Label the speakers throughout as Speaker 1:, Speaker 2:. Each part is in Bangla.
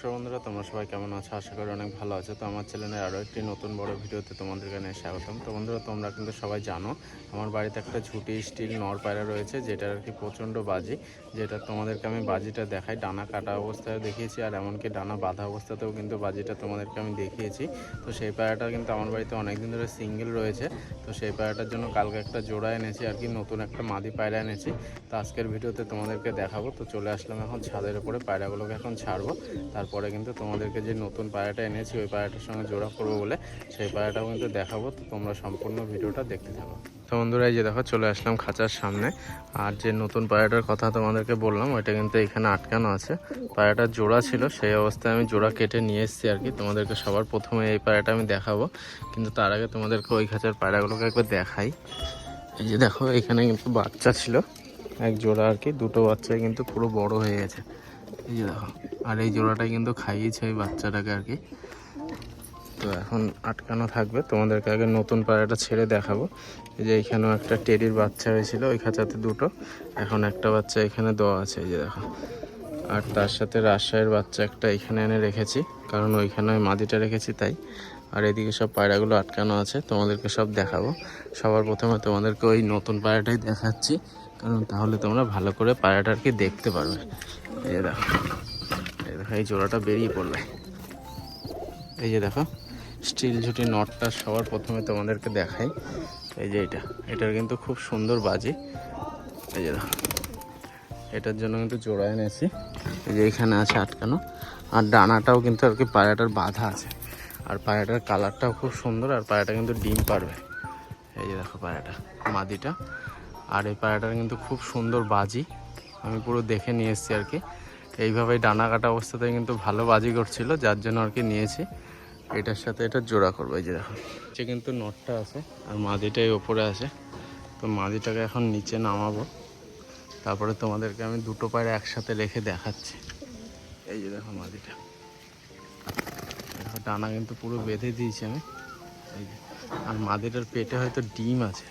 Speaker 1: নমস্কার বন্ধুরা, তোমরা সবাই কেমন আছো? আশা করি অনেক ভালো আছো। তো আমার চ্যানেলে আরও একটি নতুন বড় ভিডিওতে তোমাদেরকে নিয়ে স্বাগতম। তো বন্ধুরা, তোমরা কিন্তু সবাই জানো আমার বাড়িতে একটা ঝুটি স্টিল নর পায়রা রয়েছে, যেটার আর কি প্রচণ্ড বাজি। যেটা তোমাদেরকে আমি বাজিটা দেখাই, ডানা কাটা অবস্থায় দেখিয়েছি, আর এমনকি ডানা বাঁধা অবস্থাতেও কিন্তু বাজিটা তোমাদেরকে আমি দেখিয়েছি। তো সেই পায়রাটা কিন্তু আমার বাড়িতে অনেকদিন ধরে সিঙ্গেল রয়েছে। তো সেই পায়রাটার জন্য কালকে একটা জোড়া এনেছি আর কি, নতুন একটা মাদি পায়রা এনেছি। তো আজকের ভিডিওতে তোমাদেরকে দেখাবো। তো চলে আসলাম এখন ছাদের উপরে, পায়রাগুলোকে এখন ছাড়বো। তারপরে কিন্তু তোমাদেরকে যে নতুন পায়রাটা এনেছি ওই পায়রাটার সঙ্গে জোড়া করবো বলে সেই পায়রাটাও কিন্তু দেখাবো। তো তোমরা সম্পূর্ণ ভিডিওটা দেখতে থাকো। তো বন্ধুরা, এই যে দেখো চলে আসলাম খাঁচার সামনে। আর যে নতুন পায়রাটার কথা তোমাদেরকে বললাম ওইটা কিন্তু এখানে আটকানো আছে। পায়রাটার জোড়া ছিল, সেই অবস্থায় আমি জোড়া কেটে নিয়ে এসেছি আর কি। তোমাদেরকে সবার প্রথমে এই পায়রাটা আমি দেখাবো, কিন্তু তার আগে তোমাদেরকে ওই খাঁচার পায়রাগুলোকে একবার দেখাই। এই যে দেখো, এখানে কিন্তু বাচ্চা ছিল এক জোড়া আর কি, দুটো বাচ্চাই কিন্তু পুরো বড় হয়ে গেছে। এই যে দেখো, আর এই জোড়াটাই কিন্তু খাইয়েছে ওই বাচ্চাটাকে আর কি। তো এখন আটকানো থাকবে, তোমাদেরকে আগে নতুন পায়রাটা ছেড়ে দেখাবো। এই যে এখানেও একটা টেডির বাচ্চা হয়েছিল ওই খাঁচাতে দুটো, এখন একটা বাচ্চা এখানে দেওয়া আছে। এই যে দেখো, আর তার সাথে রাজশাহীর বাচ্চা একটা এখানে এনে রেখেছি, কারণ ওইখানে ওই মাদিটা রেখেছি তাই। আর এদিকে সব পায়রাগুলো আটকানো আছে, তোমাদেরকে সব দেখাবো। সবার প্রথমে তোমাদেরকে ওই নতুন পায়রাটাই দেখাচ্ছি, কারণ তাহলে তোমরা ভালো করে পায়রাটা আর কি দেখতে পারবে। এই যে দেখো, এই জোড়াটা বেরিয়ে পড়বে। এই যে দেখো, স্টিল ঝুটি নটটা সবার প্রথমে তোমাদেরকে দেখাই। এই যে এটার কিন্তু খুব সুন্দর বাজি। এই যে দেখো, এটার জন্য কিন্তু জোড়া এনেছি। এই যে এখানে আছে আটকানো, আর ডানাটাও কিন্তু আর কি পায়রাটার বাঁধা আছে। আর পায়রাটার কালারটাও খুব সুন্দর, আর পায়রাটা কিন্তু ডিম পারবে। এই যে দেখো পায়রাটা, মাদিটা। আর এই পায়রাটার কিন্তু খুব সুন্দর বাজি, আমি পুরো দেখে নিয়ে এসেছি আর কি। এইভাবেই ডানা কাটা অবস্থাতে কিন্তু ভালো বাজি করছিল, যার জন্য আর কি নিয়েছি। এটার সাথে এটা জোড়া করবো। এই যে দেখো, নিচে কিন্তু নটটা আছে আর মাদিটাই ওপরে আছে। তো মাদিটাকে এখন নিচে নামাবো, তারপরে তোমাদেরকে আমি দুটো পায়রা একসাথে রেখে দেখাচ্ছি। এই যে দেখো মাদিটা, দেখো ডানা কিন্তু পুরো বেঁধে দিয়েছি আমি। এই যে, আর মাদিটার পেটে হয়তো ডিম আছে,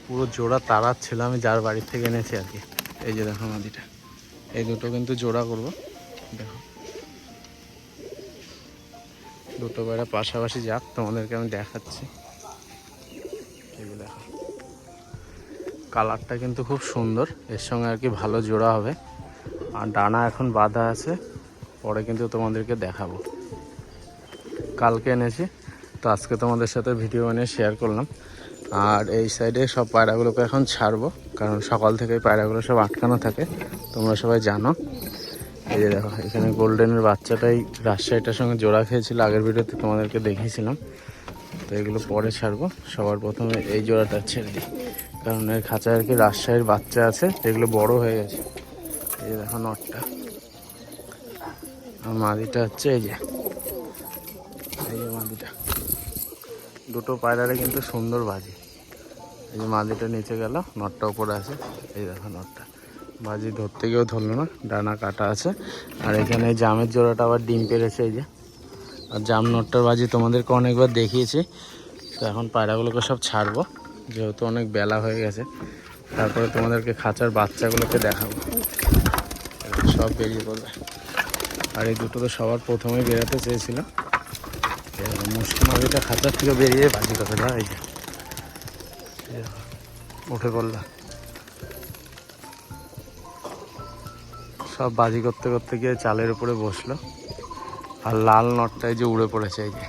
Speaker 1: পুরো জোড়া তাড়াচ্ছিল আমি যার বাড়ি থেকে এনেছি আর কি। এই যে দেখো মাদিটা, এই দুটো কিন্তু জোড়া করব। দেখো দুটো পায়রা পাশাপাশি যাক, তোমাদেরকে আমি দেখাচ্ছি। এই যে দেখো, কালারটা কিন্তু খুব সুন্দর, এর সঙ্গে আর কি ভালো জোড়া হবে। আর ডানা এখন বাঁধা আছে, পরে কিন্তু তোমাদেরকে দেখাবো। কালকে এনেছি, তো আজকে তোমাদের সাথে ভিডিও বানিয়ে শেয়ার করলাম। আর এই সাইডে সব পায়রাগুলোকে এখন ছাড়বো, কারণ সকাল থেকে পায়রাগুলো সব আটকানো থাকে, তোমরা সবাই জানো। এই যে দেখো, এখানে গোল্ডেনের বাচ্চাটাই রাজশাহীটার সঙ্গে জোড়া খেয়েছিল, আগের ভিডিওতে তোমাদেরকে দেখিয়েছিলাম। তো এগুলো পরে ছাড়বো, সবার প্রথমে এই জোড়াটা ছেড়ে দিই, কারণ এর খাঁচায় আর কি রাজশাহীর বাচ্চা আছে, এগুলো বড় হয়ে গেছে। এই যে দেখো নটটা, আর মাদিটা হচ্ছে এই যে মাদিটা। দুটো পায়রারে কিন্তু সুন্দর বাজি। এই যে মাদিটা নিচে গেল, নটটা উপরে আছে। এই দেখো নটটা বাজি ধরতে গিয়েও ধরলো না, ডানা কাটা আছে। আর এখানে জামের জোড়াটা আবার ডিম পেরেছে। এই যে, আর জাম নটটার বাজি তোমাদেরকে অনেকবার দেখিয়েছি। তো এখন পায়রাগুলোকে সব ছাড়বো, যেহেতু অনেক বেলা হয়ে গেছে। তারপরে তোমাদেরকে খাঁচার বাচ্চাগুলোকে দেখাবো, সব বেরিয়ে পড়বে। আর এই দুটো তো সবার প্রথমেই বেরোতে চেয়েছিল। মুশকিল মাদিটা খাঁচার থেকে বেরিয়ে বাজি করে দাও। এই যে উঠে পড়লো, সব বাজি করতে করতে গিয়ে চালের উপরে বসলো। আর লাল নটটাই যে উড়ে পড়েছে। এই যে,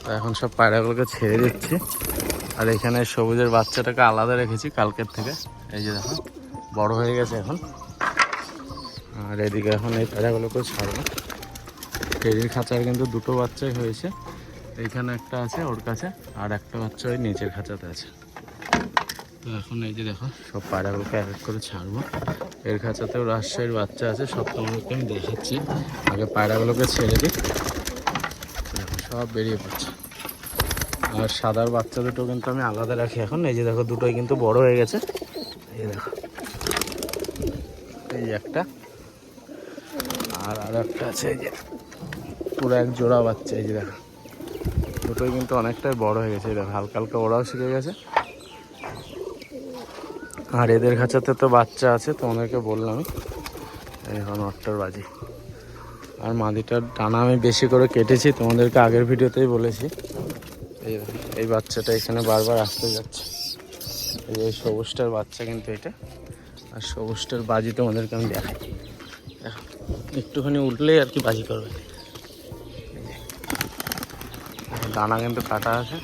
Speaker 1: তো এখন সব পায়রাগুলোকে ছেড়ে দিচ্ছি। আর এখানে সবুজের বাচ্চাটাকে আলাদা রেখেছি কালকের থেকে। এই যে দেখো, বড় হয়ে গেছে এখন। আর এদিকে এখন এই পায়রাগুলোকেও ছাড়বো। টেরির খাঁচার কিন্তু দুটো বাচ্চাই হয়েছে, এইখানে একটা আছে ওর কাছে, আর একটা বাচ্চা ওই নিচের খাঁচাতে আছে। তো এখন এই যে দেখো, সব পায়রাগুলোকে এক এক করে ছাড়বো। এর খাঁচাতেও রাজশাহীর বাচ্চা আছে, সব তোমাদেরকে আমি দেখাচ্ছি। আগে পায়রাগুলোকে ছেড়ে দিই, দেখো সব বেরিয়ে পড়ছে। আর সাদার বাচ্চা দুটো কিন্তু আমি আলাদা রাখি এখন। এই যে দেখো, দুটোই কিন্তু বড় হয়ে গেছে। এই দেখো, এই একটা, আর একটা আছে। এই যে পুরো এক জোড়া বাচ্চা। এই যে দেখো, দুটোই কিন্তু অনেকটাই বড় হয়ে গেছে। এই দেখো, হালকা হালকা ওরাও শিখে গেছে। আর এদের খাঁচাতে তো বাচ্চা আছে, তোমাদেরকে বললামই। এই এখন নটটার বাজি। আর মাদিটার ডানা আমি বেশি করে কেটেছি, তোমাদেরকে আগের ভিডিওতেই বলেছি। এই বাচ্চাটা এখানে বারবার আসতে যাচ্ছে। এই সবুজটার বাচ্চা কিন্তু এটা। আর সবুজটার বাজি তোমাদেরকে আমি দেখাই। দেখো একটুখানি উঠলেই আর কি বাজি করবে। দানা কিন্তু কাটা আছে।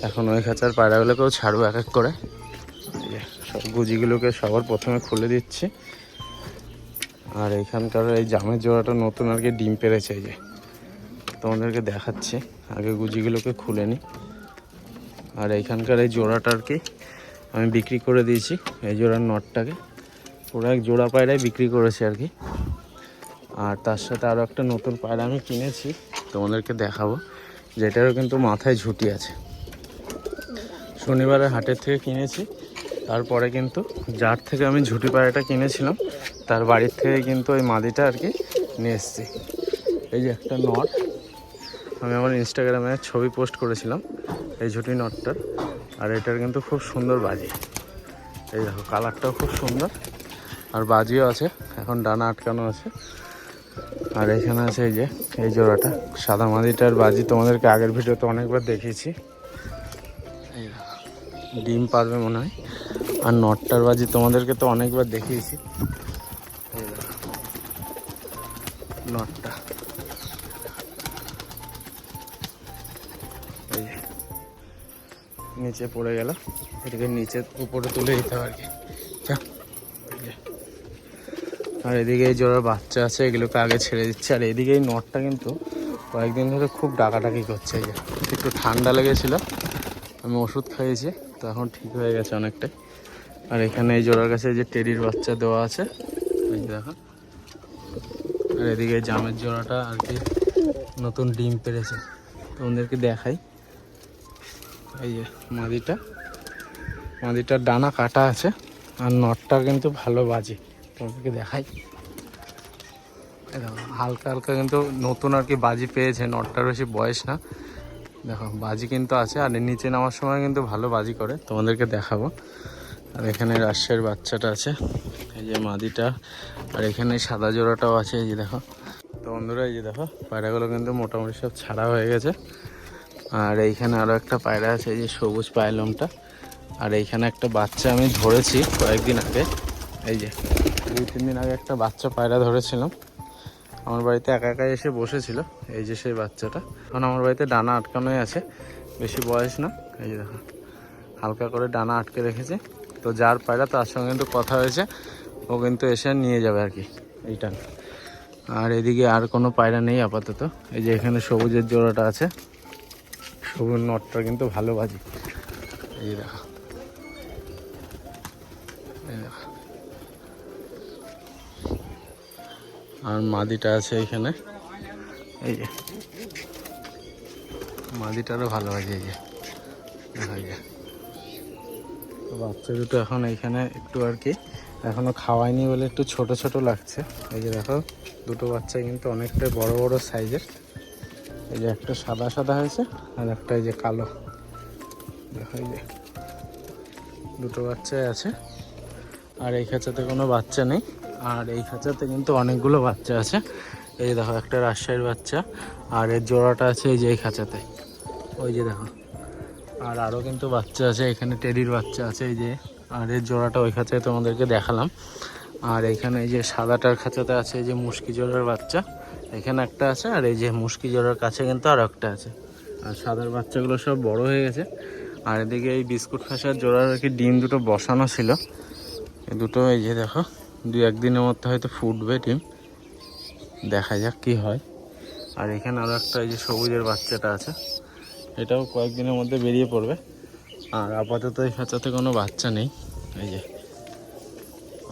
Speaker 1: এখন ওই খাঁচার পায়রাগুলোকেও ছাড়বো এক এক করে। সব গুজিগুলোকে সবার প্রথমে খুলে দিচ্ছি। আর এইখানকার এই জামের জোড়াটা নতুন আর কি ডিম পেড়েছে। এই যে তোমাদেরকে দেখাচ্ছি, আগে গুজিগুলোকে খুলে নিই। আর এইখানকার এই জোড়াটা আর কি আমি বিক্রি করে দিয়েছি। এই জোড়ার নটটাকে পুরো এক জোড়া পায়রায় বিক্রি করেছি আর কি। আর তার সাথে আরও একটা নতুন পায়রা আমি কিনেছি, তোমাদেরকে দেখাবো, যেটারও কিন্তু মাথায় ঝুঁটি আছে। শনিবারের হাটের থেকে কিনেছি। তারপরে কিন্তু যার থেকে আমি ঝুঁটি পায়রাটা কিনেছিলাম তার বাড়ির থেকে কিন্তু ওই মাদিটা আর কি নিয়ে এসেছি। এই যে একটা নট, আমি আমার ইনস্টাগ্রামে ছবি পোস্ট করেছিলাম এই ঝুঁটি নটটার। আর এটার কিন্তু খুব সুন্দর বাজি। এই দেখো কালারটাও খুব সুন্দর, আর বাজিও আছে। এখন ডানা আটকানো আছে। আর এখানে আছে এই যে এই জোড়াটা সাদা মাদিটার বাজি, তোমাদেরকে আগের ভিডিওতে অনেকবার দেখিয়েছি। ডিম পারবে মনে হয়। আর নটটার বাজি তোমাদেরকে তো অনেকবার দেখিয়েছি। নটটা এই নিচে পড়ে গেল, এটাকে নিচে উপরে তুলে দিতে হবে আর কি। আর এদিকে এই জোড়ার বাচ্চা আছে, এগুলোকে আগে ছেড়ে দিচ্ছে। আর এদিকে এই নটটা কিন্তু কয়েকদিন ধরে খুব ডাকাডাকি করছে। এই যে একটু ঠান্ডা লেগেছিল, আমি ওষুধ খাইয়েছি, তো এখন ঠিক হয়ে গেছে অনেকটাই। আর এখানে এই জোড়ার কাছে এই যে টেডির বাচ্চা দেওয়া আছে, এই যে দেখো। আর এদিকে জামের জোড়াটা আর কি নতুন ডিম পেড়েছে, তোমাদেরকে দেখাই। এই যে মাদিটার ডানা কাটা আছে। আর নটটা কিন্তু ভালো বাজি, তোমাদেরকে দেখাই। দেখো হালকা হালকা কিন্তু নতুন আর কি বাজি পেয়েছে, নটটার বেশি বয়স না। দেখো বাজি কিন্তু আছে। আর নিচে নামার সময় কিন্তু ভালো বাজি করে, তোমাদেরকে দেখাবো। আর এখানে রাজশাহীর বাচ্চাটা আছে, এই যে মাদিটা। আর এখানে সাদা জোড়াটাও আছে, এই যে দেখো। তো বন্ধুরা এই যে দেখো পায়রাগুলো কিন্তু মোটামুটি সব ছাড়া হয়ে গেছে। আর এইখানে আরও একটা পায়রা আছে, এই যে সবুজ পায়লমটা। আর এইখানে একটা বাচ্চা আমি ধরেছি কয়েকদিন আগে, এই যে 2-3 দিন আগে একটা বাচ্চা পায়রা ধরেছিলাম। আমার বাড়িতে একা একাই এসে বসেছিল, এই যে সেই বাচ্চাটা। এখন আমার বাড়িতে ডানা আটকানোই আছে, বেশি বয়স না। এই যে দেখো হালকা করে ডানা আটকে রেখেছে। তো যার পায়রা তার সঙ্গে কিন্তু কথা হয়েছে, ও কিন্তু এসে নিয়ে যাবে আর কি এইটা। আর এদিকে আর কোনো পায়রা নেই আপাতত। এই যে এখানে সবুজের জোড়াটা আছে, সবুজ নটটা কিন্তু ভালো বাজি। এই দেখো আর মাদিটা আছে এইখানে, এই যে মাদিটারও ভালো বাজি। এই যে দেখা যায় বাচ্চা দুটো এখন এইখানে একটু আর কি এখনো খাওয়ায়নি বলে একটু ছোট ছোট লাগছে। এই যে দেখো দুটো বাচ্চা কিন্তু অনেকটা বড় বড় সাইজের। এই যে একটা সাদা সাদা হয়েছে, আর একটা এই যে কালো। দেখো এই যে দুটো বাচ্চাই আছে। আর এই খাঁচাতে কোনো বাচ্চা নেই। আর এই খাঁচাতে কিন্তু অনেকগুলো বাচ্চা আছে। এই যে দেখো একটা রাজশাহীর বাচ্চা, আর এর জোড়াটা আছে এই যে এই খাঁচাতে, ওই যে দেখো। আর আরও কিন্তু বাচ্চা আছে, এখানে টেডির বাচ্চা আছে এই যে। আর এর জোড়াটা ওই খাঁচায় তোমাদেরকে দেখালাম। আর এখানে এই যে সাদাটার খাঁচাতে আছে এই যে মুশকি জোড়ার বাচ্চা, এখানে একটা আছে। আর এই যে মুশকি জোড়ার কাছে কিন্তু আর একটা আছে। আর সাদার বাচ্চাগুলো সব বড় হয়ে গেছে। আর এদিকে এই বিস্কুট খাঁচার জোড়ার আর কি ডিম দুটো বসানো ছিল, এই দুটো এই যে দেখো 2-1 দিনের মধ্যে হয়তো ফুটবে ডিম, দেখা যাক কি হয়। আর এখানে আরও একটা এই যে সবুজের বাচ্চাটা আছে, এটাও কয়েকদিনের মধ্যে বেরিয়ে পড়বে। আর আপাতত এই খাঁচাতে কোনো বাচ্চা নেই, এই যে।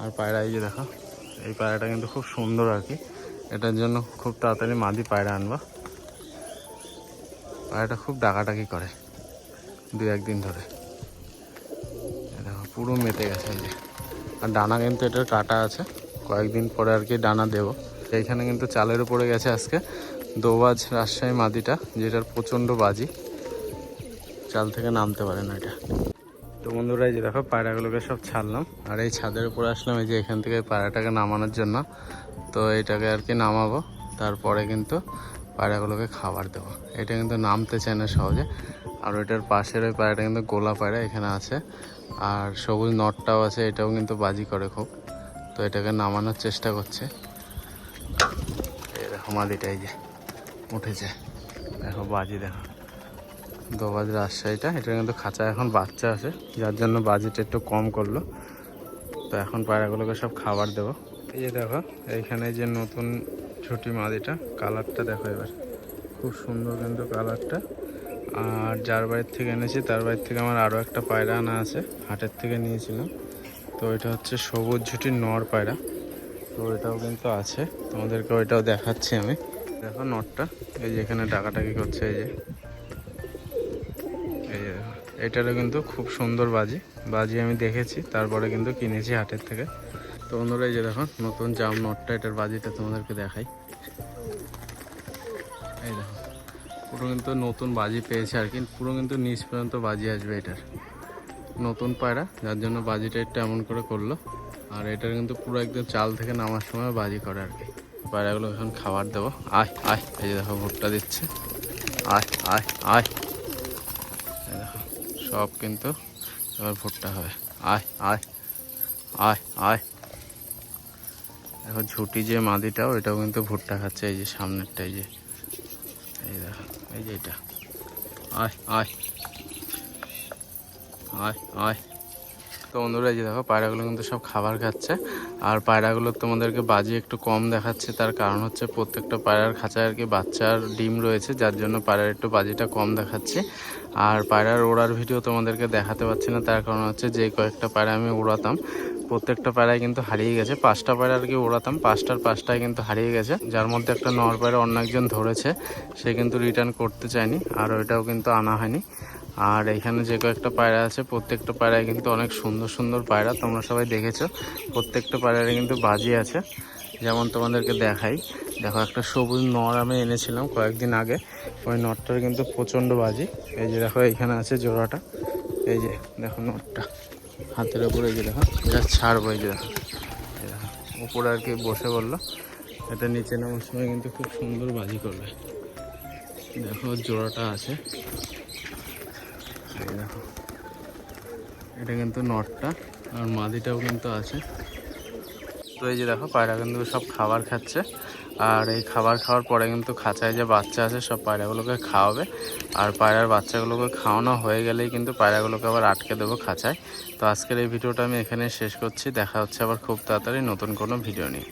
Speaker 1: আর পায়রা এই যে দেখো, এই পায়রাটা কিন্তু খুব সুন্দর আর কি। এটার জন্য খুব তাড়াতাড়ি মাদি পায়রা আনবা। পায়রাটা খুব ডাকাডাকি করে 2-1 দিন ধরে। দেখো পুরো মেতে গেছে এই যে। আর ডানা কিন্তু এটার কাটা আছে, কয়েকদিন পরে আর কি ডানা দেবো। এইখানে কিন্তু চালের উপরে গেছে আজকে দোবাজ রাজশাহী মাদিটা, যেটার প্রচণ্ড বাজি, চাল থেকে নামতে পারে না এটা। তো বন্ধুরা এই যে দেখো পায়রাগুলোকে সব ছাড়লাম, আর এই ছাদের উপরে আসলাম এই যে এখান থেকে পায়রাটাকে নামানোর জন্য। তো এটাকে আর কি নামাবো, তারপরে কিন্তু পায়রাগুলোকে খাবার দেবো। এটা কিন্তু নামতে চায় না সহজে। আর ওইটার পাশের ওই পায়রাটা কিন্তু গোলা পায়রা এখানে আছে, আর সবুজ নটটাও আছে, এটাও কিন্তু বাজি করে খুব। তো এটাকে নামানোর চেষ্টা করছে। এই দেখো মাদিটা এই যে উঠেছে, দেখো বাজি দেখো, দোবাজ রাজশাহীটা। এটা কিন্তু খাঁচা এখন বাচ্চা আছে, যার জন্য বাজিটা একটু কম করলো। তো এখন পায়রাগুলোকে সব খাবার দেবো। এই যে দেখো এইখানে যে নতুন ঝুটি মাদিটা, কালারটা দেখো এবার খুব সুন্দর কিন্তু কালারটা। আর যার বাড়ির থেকে এনেছি তার বাড়ির থেকে আমার আরও একটা পায়রা আনা আছে, হাটের থেকে নিয়েছিলাম। তো এটা হচ্ছে সবুজ ঝুটির নর পায়রা। তো এটাও কিন্তু আছে, তোমাদেরকে ওইটাও দেখাচ্ছি আমি। দেখো নটটা এই যে এখানে ডাকাটাকি করছে, এই যে এটারও কিন্তু খুব সুন্দর বাজি আমি দেখেছি, তারপরে কিন্তু কিনেছি হাটের থেকে। তো বন্ধুরা এই যে দেখো নতুন জাম নটটা, এটার বাজিটা তোমাদেরকে দেখাই। এই দেখো পুরো কিন্তু নতুন বাজি পেয়েছে আর কি, পুরো কিন্তু নিচ পর্যন্ত বাজি আসবে। এটার নতুন পায়রা, যার জন্য বাজিটা একটু এমন করে করলো। আর এটার কিন্তু পুরো একদম চাল থেকে নামার সময় বাজি করে আর কি। পায়রাগুলো এখন খাবার দেবো। আয় আয়, এই যে দেখো ভুট্টা দিচ্ছে। আয় আয় আয়, এই দেখো সব কিন্তু এবার ভুট্টা হবে। আয় আয় আয় আয়, দেখো ঝুটি যে মাদিটাও এটাও কিন্তু ভুট্টা খাচ্ছে, এই যে সামনেরটা, এই যে এই দেখো এই যে এটা। আয় আয় আয় আয়। তো বন্ধুরা এই যে দেখো পায়রাগুলো কিন্তু সব খাবার খাচ্ছে। আর পায়রাগুলো তোমাদেরকে বাজি একটু কম দেখাচ্ছে, তার কারণ হচ্ছে প্রত্যেকটা পায়রার খাঁচায় আর কি বাচ্চার ডিম রয়েছে, যার জন্য পায়রার একটু বাজিটা কম দেখাচ্ছে। আর পায়রার ওড়ার ভিডিও তোমাদেরকে দেখাতে পারছি না, তার কারণ হচ্ছে যে কয়েকটা পায়রা আমি উড়াতাম প্রত্যেকটা পায়রায় কিন্তু হারিয়ে গেছে। 5টা পায়রা আর কি উড়াতাম, 5টার 5টায় কিন্তু হারিয়ে গেছে, যার মধ্যে একটা নর পায়রা অন্য একজন ধরেছে, সে কিন্তু রিটার্ন করতে চায়নি, আর ওইটাও কিন্তু আনা হয়নি। আর এখানে যে কয়েকটা পায়রা আছে প্রত্যেকটা পায়রায় কিন্তু অনেক সুন্দর সুন্দর পায়রা, তোমরা সবাই দেখেছো। প্রত্যেকটা পায়রারে কিন্তু বাজি আছে, যেমন তোমাদেরকে দেখাই। দেখো একটা সবুজ নর আমি এনেছিলাম কয়েকদিন আগে, ওই নরটার কিন্তু প্রচণ্ড বাজি। এই যে দেখো এইখানে আছে জোড়াটা, এই যে দেখো নরটা হাতের ওপরে, এই যে দেখো এটা ছাড়বো, এই যে দেখো এই দেখো উপরে আর কি বসে বললো। এটা নিচে নামার সময় কিন্তু খুব সুন্দর বাজি করবে। দেখো জোড়াটা আছে, এই দেখো এটা কিন্তু নটটা, আর মাদিটাও কিন্তু আছে। তো এই যে দেখো পায়রা কিন্তু সব খাবার খাচ্ছে, আর এই খাবার খাওয়ার পরে কিন্তু খাঁচায় যে বাচ্চা আছে সব পায়রাগুলোকে খাওয়াবে। আর পায়রার বাচ্চাগুলোকে খাওয়ানো হয়ে গেলেই কিন্তু পায়রাগুলোকে আবার আটকে দেবো খাঁচায়। তো আজকের এই ভিডিওটা আমি এখানে শেষ করছি, দেখা হচ্ছে আবার খুব তাড়াতাড়ি নতুন কোনো ভিডিও নিয়ে।